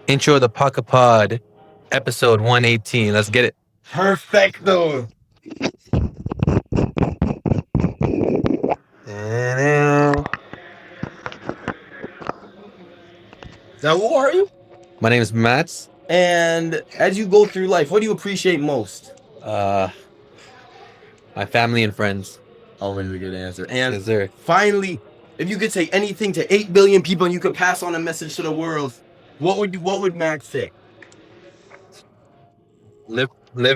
Intro of the Pocket Pod, episode 118. Let's get it. Perfecto. Now, who are you? My name is Mats. And as you go through life, what do you appreciate most? My family and friends. Always a good answer. And Yes, sir. finally, if you could say anything to 8 billion people and you could pass on a message to the world, what would Max say? Live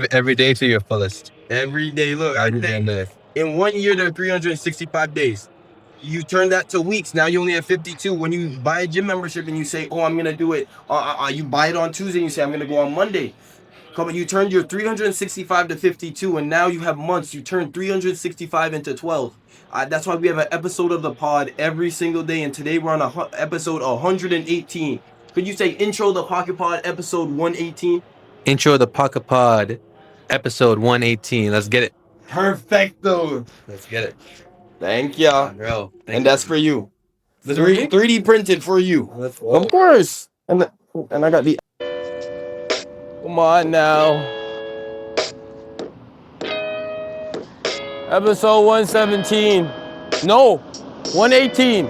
every day to your fullest. Every day, look. Every damn day. In 1 year, there are 365 days. You turn that to weeks. Now you only have 52. When you buy a gym membership and you say, "Oh, I'm gonna do it," you buy it on Tuesday and you say, "I'm gonna go on Monday." You turned your 365 to 52, and now you have months. You turn 365 into 12. That's why we have an episode of the pod every single day, and today we're on episode 118. Could you say intro the Pocket Pod episode 118? Intro of the Pocket Pod, episode 118. Let's get it. Perfecto. Let's get it. Thank ya. Bro. And that's for you. This for me? 3D printed for you. Of course. And I got the. Come on now. Episode 117. No, 118.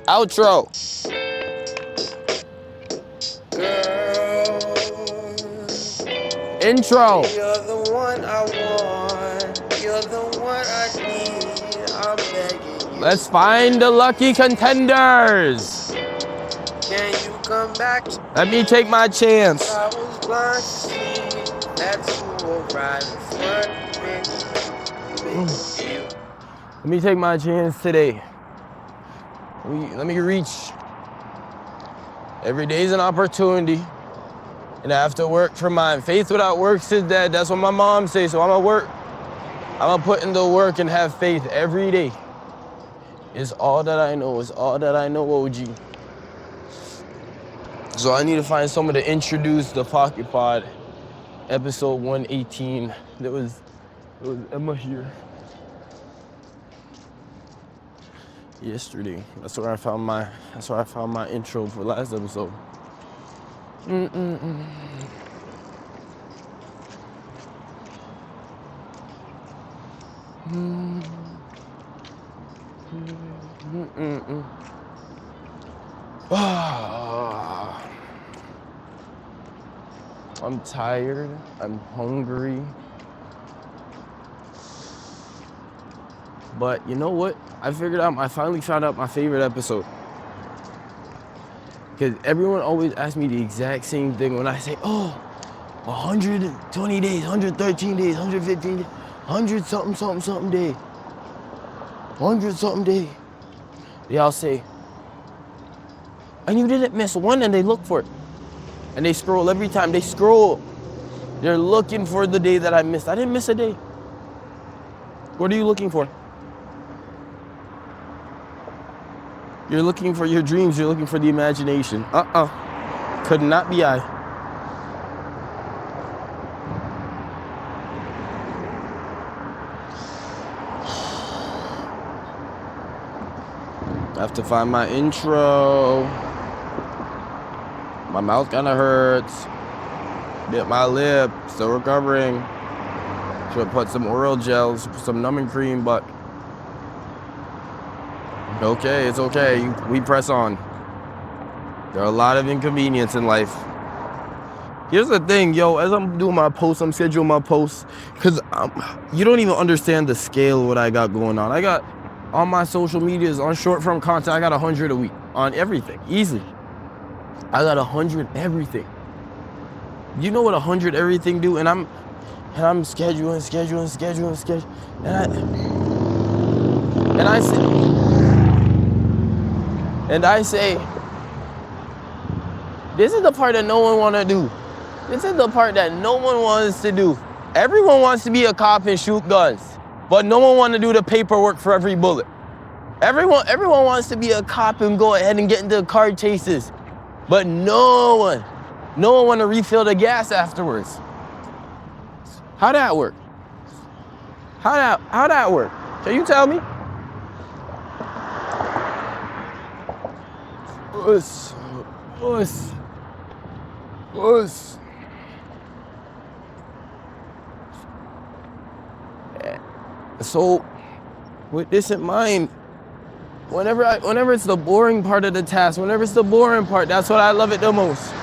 Outro. Intro. You're the one I want. You're the one I need. I'm begging you. Let's find the lucky contenders. Can you come back? Let me take my chance. I was blind to see that's who will ride with you. Let me take my chance today. Let me reach. Every day's an opportunity. And I have to work for mine. Faith without works is dead. That's what my mom says. So I'm gonna work. I'm gonna put in the work and have faith every day. It's all that I know. It's all that I know, OG. So I need to find someone to introduce the Pocket Pod, episode 118. It was Emma here. Yesterday. That's where I found my intro for last episode. I'm tired. I'm hungry. But you know what? I finally found out my favorite episode. Because everyone always asks me the exact same thing when I say, oh, 120 days, 113 days, 115 days, 100 something day. 100 something day. They all say, and you didn't miss one, and they look for it. And they scroll every time. They scroll. They're looking for the day that I missed. I didn't miss a day. What are you looking for? You're looking for your dreams. You're looking for the imagination. Could not be I. I have to find my intro. My mouth kind of hurts. Bit my lip. Still recovering. Should have put some oral gels, some numbing cream, but okay, it's okay. We press on. There are a lot of inconvenience in life. Here's the thing, yo. As I'm doing my posts, I'm scheduling my posts, because you don't even understand the scale of what I got going on. I got on my social medias, on short form content, I got 100 a week on everything, easily. I got 100 everything. You know what 100 everything do? And I'm scheduling. And I say, this is the part that no one want to do. This is the part that no one wants to do. Everyone wants to be a cop and shoot guns, but no one wants to do the paperwork for every bullet. Everyone wants to be a cop and go ahead and get into car chases, but no one want to refill the gas afterwards. How that work? How that work? Can you tell me? Us. So, with this in mind, whenever it's the boring part of the task, whenever it's the boring part, that's what I love it the most.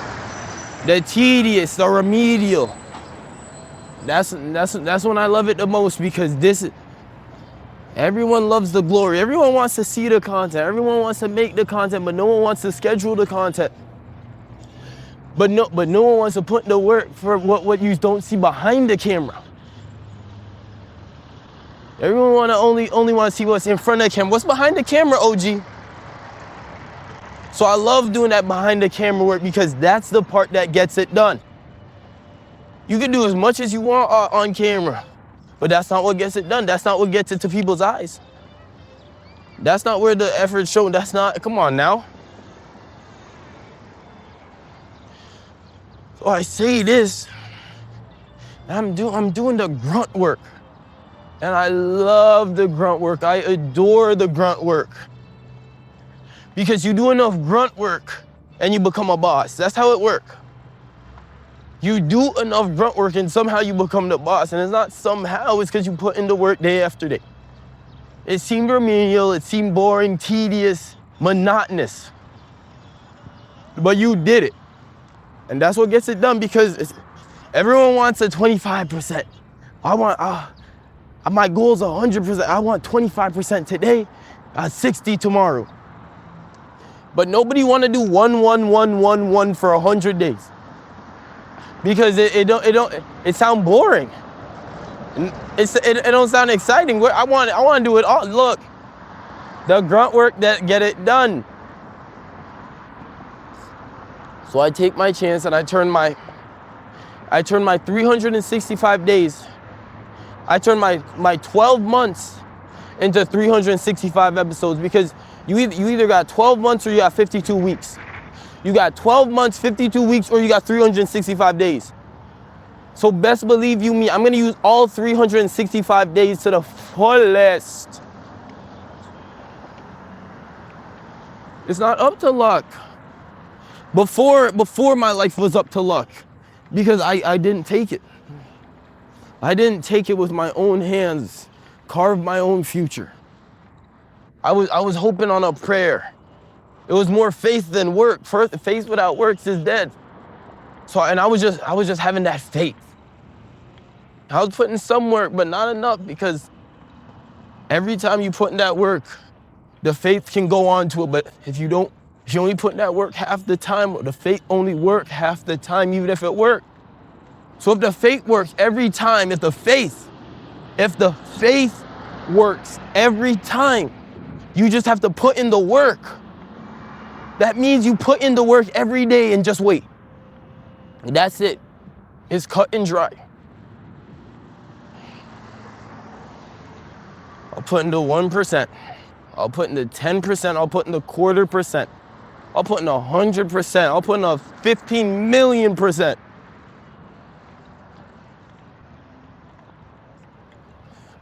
The tedious, the remedial. That's when I love it the most, because everyone loves the glory. Everyone wants to see the content. Everyone wants to make the content, but no one wants to schedule the content. But no one wants to put the work for what you don't see behind the camera. Everyone only want to see what's in front of the camera. What's behind the camera, OG? So I love doing that behind the camera work, because that's the part that gets it done. You can do as much as you want on camera, but that's not what gets it done. That's not what gets it to people's eyes. That's not where the effort's shown. That's not, come on now. So I say this, I'm doing the grunt work. And I love the grunt work. I adore the grunt work. Because you do enough grunt work and you become a boss. That's how it works. You do enough grunt work and somehow you become the boss. And it's not somehow, it's because you put in the work day after day. It seemed remedial, it seemed boring, tedious, monotonous. But you did it. And that's what gets it done, because everyone wants a 25%. My goal is 100%. I want 25% today, 60 tomorrow. But nobody want to do 1 for 100 days, because it sounds boring. It don't sound exciting. I want to do it all. Look, the grunt work that get it done. So I take my chance and I turn my 365 days. I turn my 12 months into 365 episodes, because you either got 12 months or you got 52 weeks. You got 12 months, 52 weeks, or you got 365 days. So best believe you me, I'm gonna use all 365 days to the fullest. It's not up to luck. Before my life was up to luck, because I didn't take it. I didn't take it with my own hands, carve my own future. I was hoping on a prayer. It was more faith than work. Faith without works is dead. And I was just having that faith. I was putting some work, but not enough, because every time you put in that work, the faith can go on to it. But if you only put in that work half the time, the faith only work half the time, even if it worked. So if the faith works every time, if the faith works every time, you just have to put in the work. That means you put in the work every day and just wait. That's it. It's cut and dry. I'll put in the 1%. I'll put in the 10%. I'll put in the 1/4%. I'll put in 100%. I'll put in a 15 million%.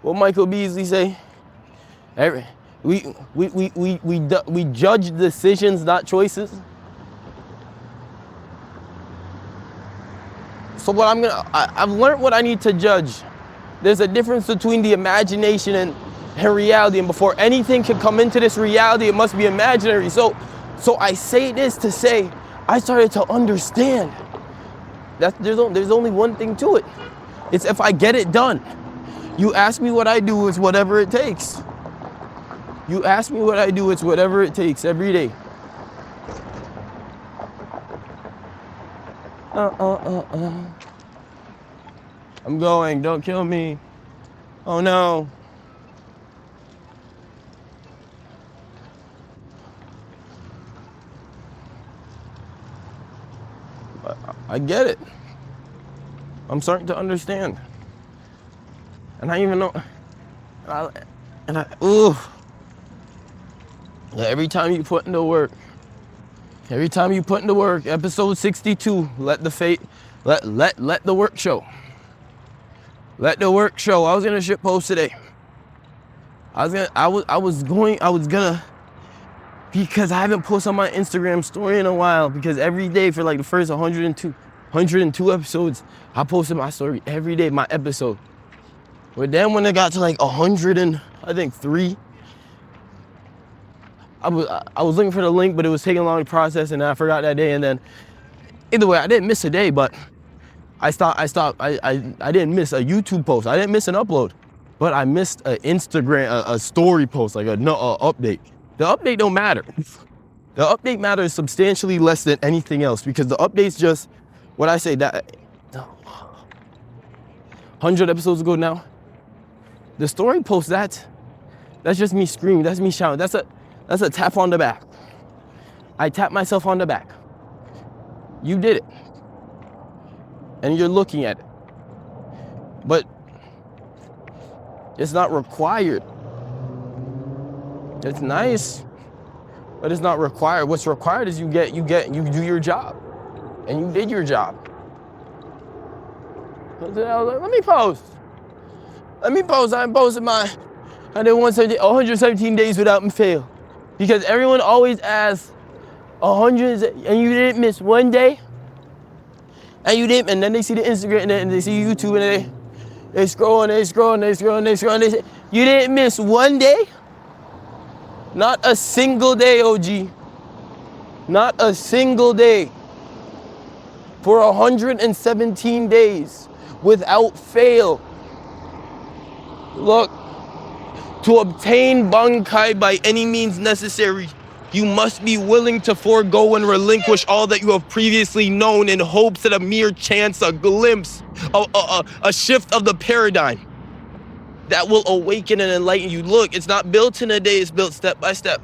What Michael Beasley say? We judge decisions, not choices. So I've learned what I need to judge. There's a difference between the imagination and reality, and before anything can come into this reality, it must be imaginary. So I say this to say, I started to understand that there's only one thing to it. It's if I get it done. You ask me what I do, it's whatever it takes. You ask me what I do, it's whatever it takes every day. I'm going, don't kill me. Oh no. I get it. I'm starting to understand. And I even know, every time you put in the work, episode 62, let the work show. Let the work show. I was gonna shit post today. Because I haven't posted on my Instagram story in a while. Because every day for like the first 102 episodes, I posted my story every day, my episode. But then when it got to like 103, I was looking for the link, but it was taking a long to process, and I forgot that day. And then either way, I didn't miss a day, but I didn't miss a YouTube post. I didn't miss an upload, but I missed an Instagram, a story post, like a update. The update don't matter. The update matters substantially less than anything else, because the update's just what I say that 100 episodes ago now. The story post, that's just me screaming. That's me shouting. That's a tap on the back. I tap myself on the back. You did it. And you're looking at it. But it's not required. It's nice, but it's not required. What's required is you do your job. And you did your job. Let me post. I posted I did 117 days without fail. Because everyone always asks 100, and you didn't miss one day? And then they see the Instagram, and they see YouTube, and they scroll, and they say, you didn't miss one day? Not a single day, OG. Not a single day. For 117 days without fail. Look, to obtain Bankai by any means necessary, you must be willing to forego and relinquish all that you have previously known in hopes at a mere chance, a glimpse, a shift of the paradigm that will awaken and enlighten you. Look, it's not built in a day, it's built step by step.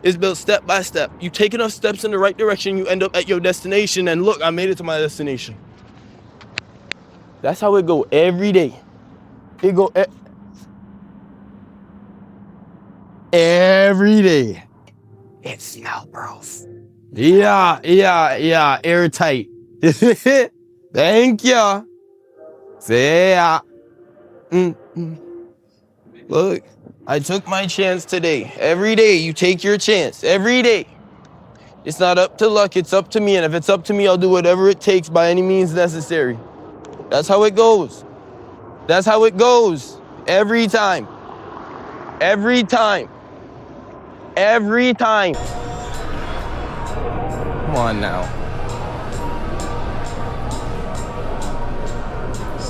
It's built step by step. You take enough steps in the right direction, you end up at your destination, and look, I made it to my destination. That's how it go every day. It go every day. It smell, bros. Yeah, airtight. Thank you. Say yeah. Look, I took my chance today. Every day, you take your chance. Every day. It's not up to luck, it's up to me. And if it's up to me, I'll do whatever it takes by any means necessary. That's how it goes. That's how it goes. Every time. Every time. Every time. Come on now.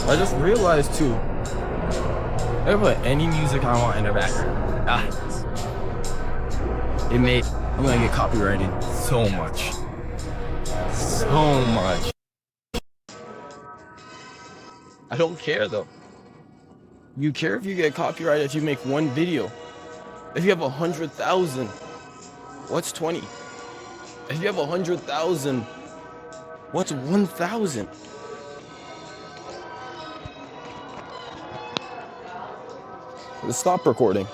I just realized too, I can put any music I want in the background. I'm gonna get copyrighted so much. So much. I don't care though. You care if you get copyrighted if you make one video. If you have 100,000, what's 20? If you have 100,000, what's 1,000? Let's stop recording.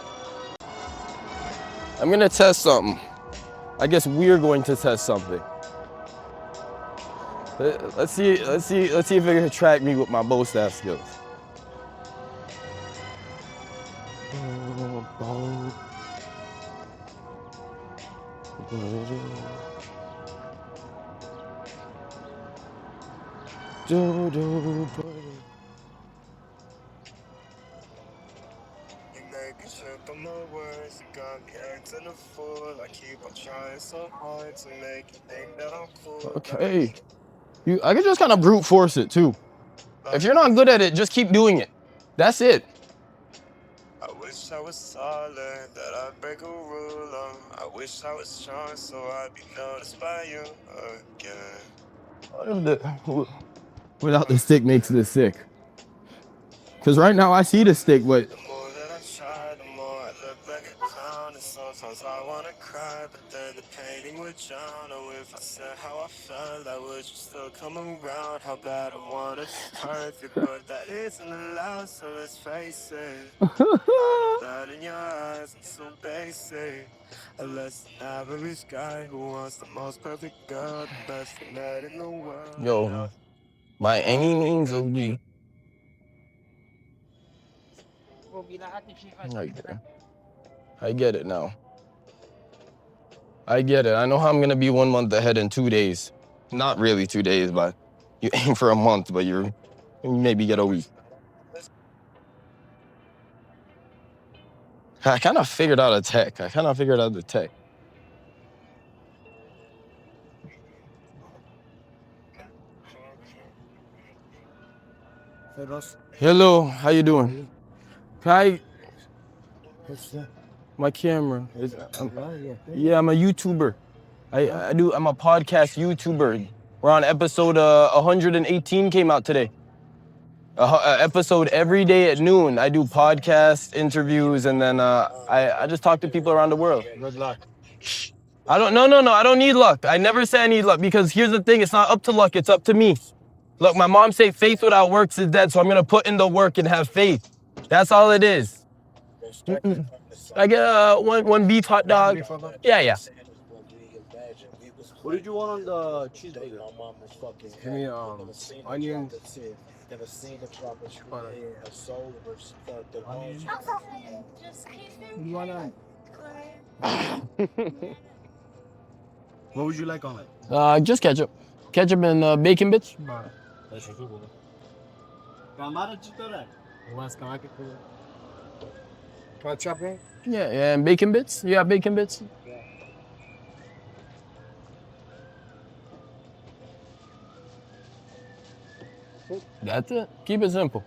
I'm gonna test something. I guess we're going to test something. Let's see if it can track me with my bow staff skills. On my words, you got me acting a fool. I keep on trying so hard to make you think that I'm cool. Okay. I can just kind of brute force it too. If you're not good at it, just keep doing it. That's it. I wish I was solid, that I'd break a rule. I wish I was strong so I'd be noticed by you again. Without the stick makes it sick. Because right now I see the stick, but The more that I try, the more I look like a clown. And sometimes I want to cry, but then the painting would drown. Oh, if I said how I felt, I would you still come around? How bad I want it perfect, but that isn't allowed, so let's face it. That in your eyes, I'm so basic. A less than average guy who wants the most perfect girl, the best thing that in the world. yo, by any means, OG. Right there. I get it now. I get it. I know how I'm gonna be 1 month ahead in 2 days. Not really 2 days, but you aim for a month, but you maybe get a week. I kind of figured out a tech. I kind of figured out the tech. Hello, how you doing? Hi. My camera. Yeah, I'm a YouTuber. I'm a podcast YouTuber. We're on episode 118 came out today. Episode every day at noon. I do podcast interviews, and then I just talk to people around the world. Good luck. I don't need luck. I never say I need luck, because here's the thing, it's not up to luck, it's up to me. Look, my mom say faith without works is dead, so I'm gonna put in the work and have faith. That's all it is. I get one beef hot dog. Yeah. What did you want on the cheeseburger? Give me onion. What would you like on it? Just ketchup. Ketchup and bacon bits. Yeah, and bacon bits. You have bacon bits? That's it. Keep it simple.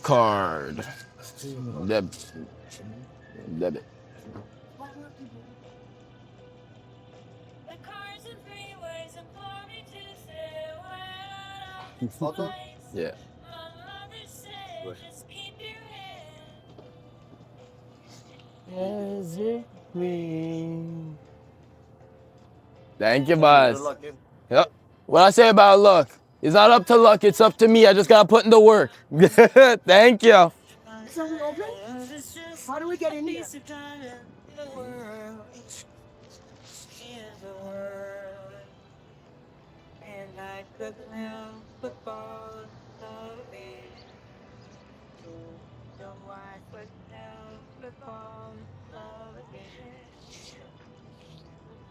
Card. Debit. The cars and freeways and for me to stay away. Yeah. My mother said, just keep your head. Thank you, boss. Good luck, kid. Yep. What I say about luck? It's not up to luck, it's up to me. I just gotta put in the work. Thank you. How do we get in here? And I could help but fall in love with you. So I could help but fall in love with you.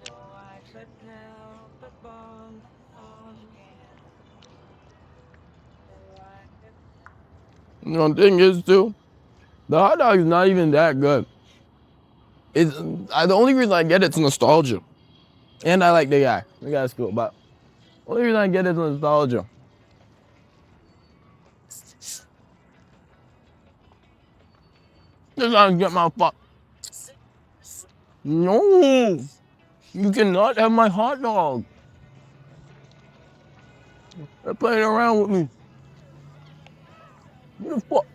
So I could help but fall in love again. So I could You know, the thing is, too, the hot dog is not even that good. The only reason I get it's nostalgia. And I like the guy. The guy's cool, but the only reason I get it's nostalgia. Just gotta get my fuck. No! You cannot have my hot dog. They're playing around with me. What the fuck?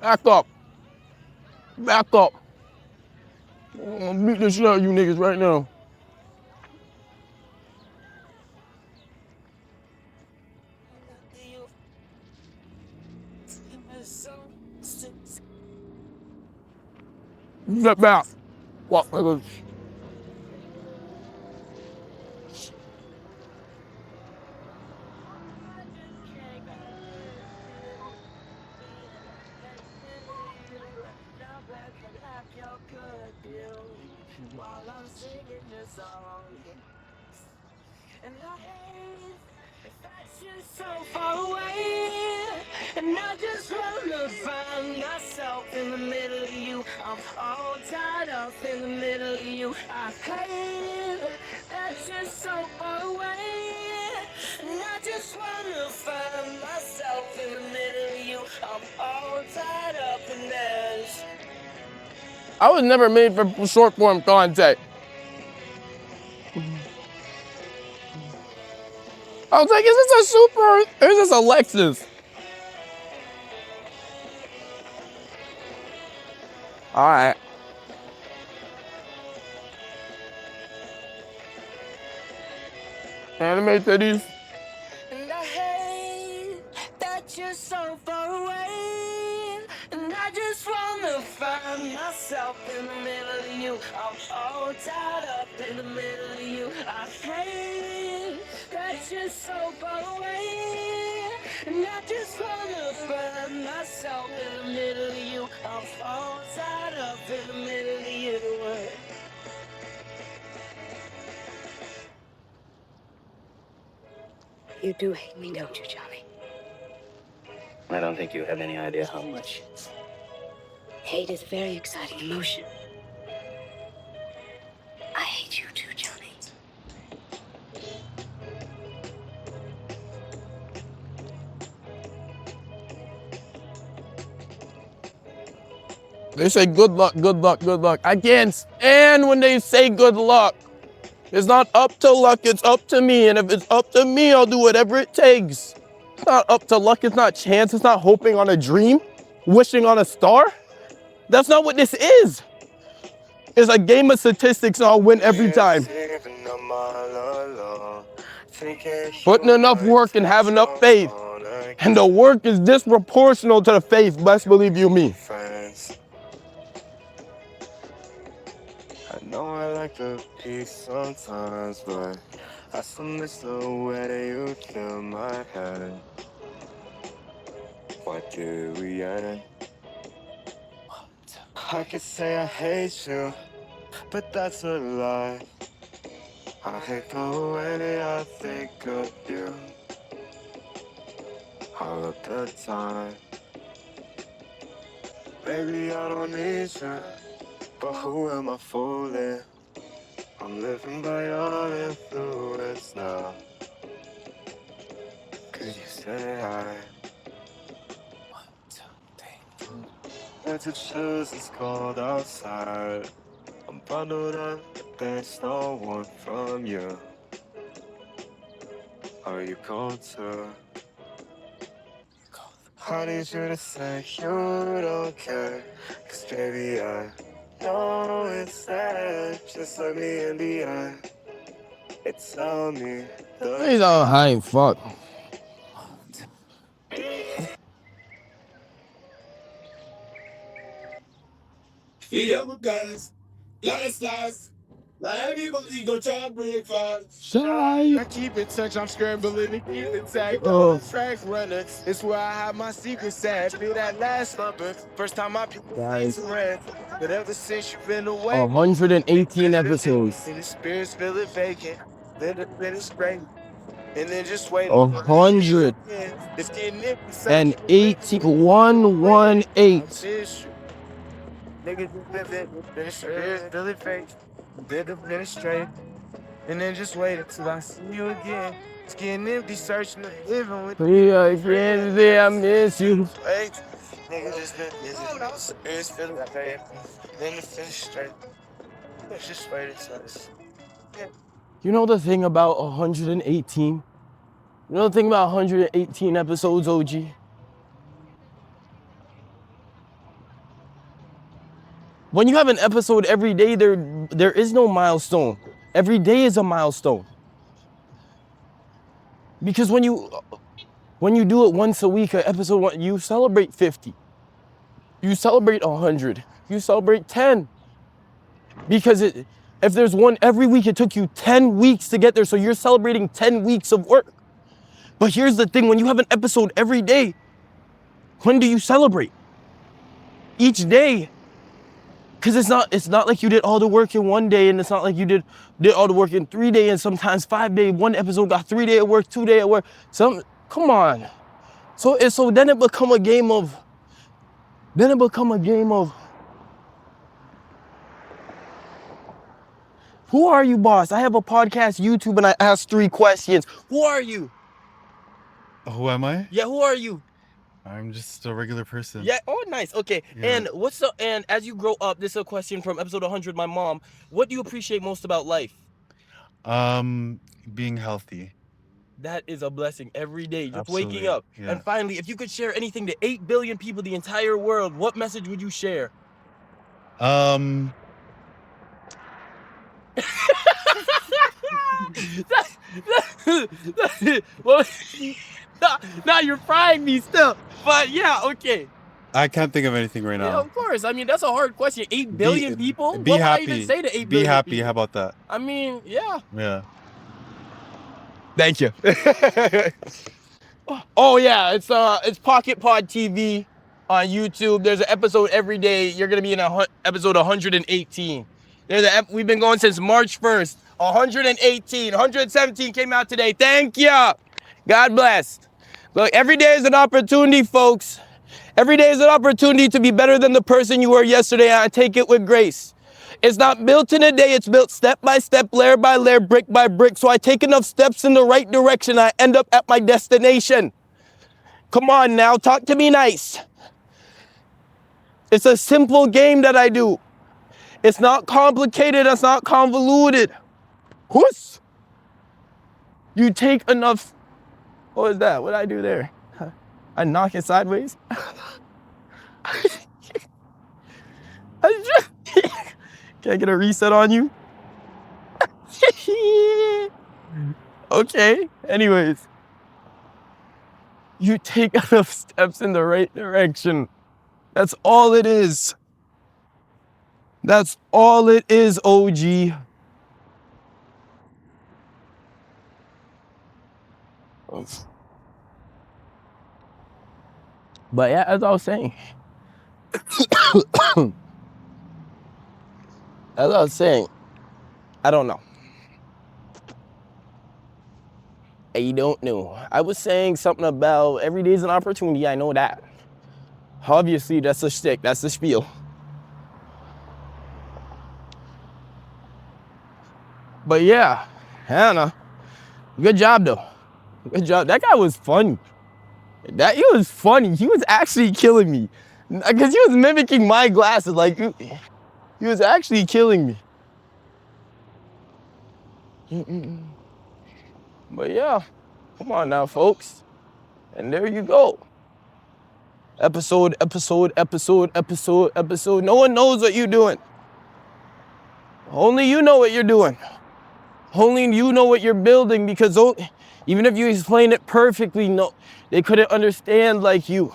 Back up. Back up. I'm gonna beat the shit out of you niggas right now. Get back. What, niggas? While I'm singing this song, and I hate that you're so far away, and I just wanna find myself in the middle of you. I'm all tied up in the middle of you. I hate that you're so far away, and I just wanna find myself in the middle of you. I'm all tied up in this. I was never made for short form content. I was like, is this a Super or is this a Lexus? All right. Anime titties. And I hate that you're so far away, and I just wanna find myself in the middle of you. I'm all tied up in the middle of you. I hate that you're so far away, And I just wanna find myself in the middle of you. I'm all tied up in the middle of you. You do hate me, don't you, Johnny? I don't think you have any idea how much. Hate is a very exciting emotion. I hate you too, Johnny. They say good luck, good luck, good luck. I can't stand when they say good luck. It's not up to luck, it's up to me. And if it's up to me, I'll do whatever it takes. It's not up to luck, it's not chance, it's not hoping on a dream, wishing on a star. That's not what this is. It's a game of statistics and I'll win every time. Putting enough work and have enough faith. And the work is disproportional to the faith, best believe you me. I know I like the peace sometimes, but I still miss the way that you kill my head. What did we end? I could say I hate you, but that's a lie. I hate the way that I think of you all of the time. Baby, I don't need you, but who am I fooling? I'm living by your influence now. Cause you say I had to choose, it's cold outside. I'm bundled up, but there's no one from you. Are you cold too? I need you to say you don't care. Cause baby, I know it's sad. Just look me in the eye. It's on me. He's all high, fuck. Yeah, guys. Last. Like people go try and break fast. Shy. I keep in touch, I'm scrambling to keep it tight. Oh. Track runner, it's where I have my secret set. Be that last number. First time my people Guys. ran. But ever since you've been away, 118 episodes. and the spirits feel it vacant. Then it's great. And then just wait. 118. It's getting empty. 118. Niggas then spirits feel it fake. Then it's straight. And then just wait until I see you again. It's getting empty, searching and living with Yeah, friends, I miss you. Wait, niggas just been busy. Spirits feeling fake. Then it feels straight. Let's just wait until it's. You know the thing about 118? You know the thing about 118 episodes, OG? When you have an episode every day, there is no milestone. Every day is a milestone. Because when you do it once a week, an episode, you celebrate 50. You celebrate 100. You celebrate 10. Because if there's one every week, it took you 10 weeks to get there, so you're celebrating 10 weeks of work. But here's the thing, when you have an episode every day, when do you celebrate? Each day. Because it's not like you did all the work in one day, and it's not like you did all the work in 3 days and sometimes 5 days. One episode got 3 days at work, 2 days at work. Come on. So then it become a game of. Who are you, boss? I have a podcast, YouTube, and I ask 3 questions. Who are you? Who am I? Yeah, who are you? I'm just a regular person. Yeah. Oh, nice. Okay. Yeah. And as you grow up, this is a question from episode 100. My mom. What do you appreciate most about life? Being healthy. That is a blessing every day. Just Absolutely, waking up. yeah. And finally, if you could share anything to 8 billion people, the entire world, what message would you share? Well, now you're frying me still. But yeah, okay. I can't think of anything right Yeah, now. of course. I mean, that's a hard question. 8 billion people? Be what happy. would I even say to 8 Be billion happy. people? How about that? I mean, yeah. Yeah. Thank you. Oh yeah, it's Pocket Pod TV on YouTube. There's an episode every day. You're gonna be in episode 118. We've been going since March 1st. 118, 117 came out today. Thank ya. God bless. Look, every day is an opportunity, folks. Every day is an opportunity to be better than the person you were yesterday, and I take it with grace. It's not built in a day, it's built step by step, layer by layer, brick by brick. So I take enough steps in the right direction, I end up at my destination. Come on now, talk to me nice. It's a simple game that I do. It's not complicated, it's not convoluted. Whoosh! You take enough. What was that? What did I do there? I knock it sideways? Can I get a reset on you? Okay, anyways. You take enough steps in the right direction. That's all it is. That's all it is, OG. But yeah, as I was saying, I don't know. I don't know. I was saying something about every day's an opportunity. I know that. Obviously, that's a shtick. That's the spiel. But yeah, Hannah, good job though. Good job. That guy was funny. He was funny. He was actually killing me. Because he was mimicking my glasses. Like, he was actually killing me. But yeah, come on now, folks. And there you go. Episode. No one knows what you're doing. Only you know what you're doing. Only you know what you're building, because even if you explain it perfectly, no, they couldn't understand like you.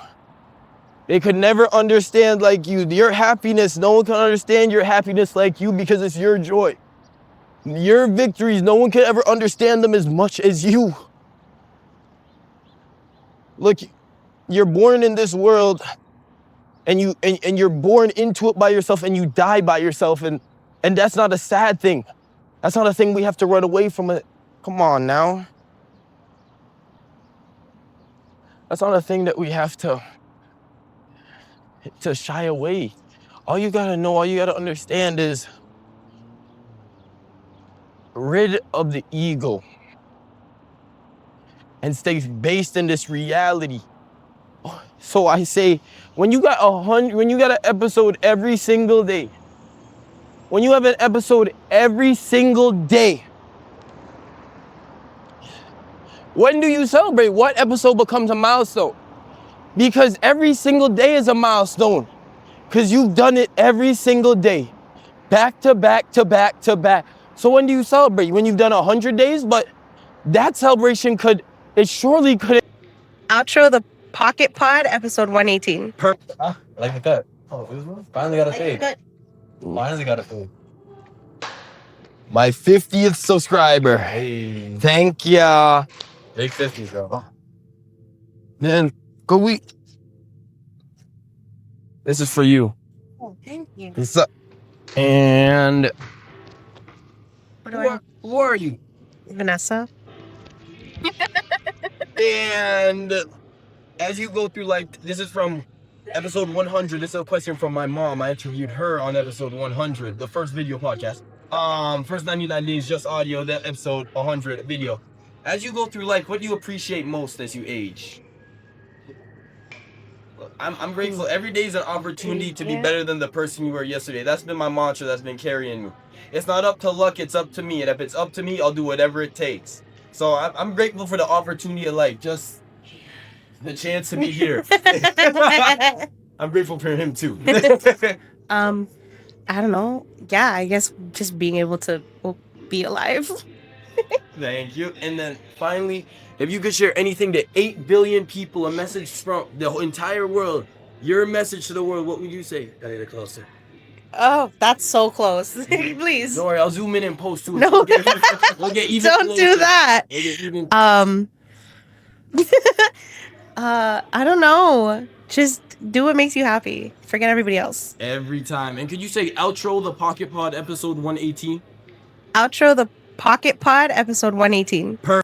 They could never understand like you. Your happiness, no one can understand your happiness like you, because it's your joy. Your victories, no one can ever understand them as much as you. Look, you're born in this world, and you're born into it by yourself, and you die by yourself, and that's not a sad thing. That's not a thing we have to run away from it. Come on now. That's not a thing that we have to shy away. All you gotta know, all you gotta understand is rid of the ego and stay based in this reality. So I say, when you got an episode every single day, when you have an episode every single day, when do you celebrate? What episode becomes a milestone? Because every single day is a milestone. Because you've done it every single day. Back to back to back to back. So when do you celebrate? When you've done 100 days? But that celebration surely could. Outro the Pocket Pod, episode 118. Perfect. Like that. Oh, finally got a fade. Finally got a fade. My 50th subscriber. Hey. Thank ya. Big 50s, bro. Man, go week. This is for you. Oh, thank you. What's up? And Who are you? Vanessa. And as you go through life, this is from episode 100. This is a question from my mom. I interviewed her on episode 100, the first video podcast. First 99 days, just audio, that episode 100 video. As you go through life, what do you appreciate most as you age? I'm grateful. Every day is an opportunity to be better than the person you were yesterday. That's been my mantra that's been carrying me. It's not up to luck, it's up to me. And if it's up to me, I'll do whatever it takes. So I'm grateful for the opportunity of life, just the chance to be here. I'm grateful for him too. I don't know. Yeah, I guess just being able to be alive. Thank you. And then finally, if you could share anything to 8 billion people, a message from the entire world, your message to the world, what would you say? Gotta get it closer. Oh, that's so close. Please. Don't worry, I'll zoom in and post too. No. We'll get even Don't closer. do that. We'll get even... I don't know. Just do what makes you happy. Forget everybody else. Every time. And could you say outro the Pocket Pod episode 118? Outro the Pocket Pod episode 118.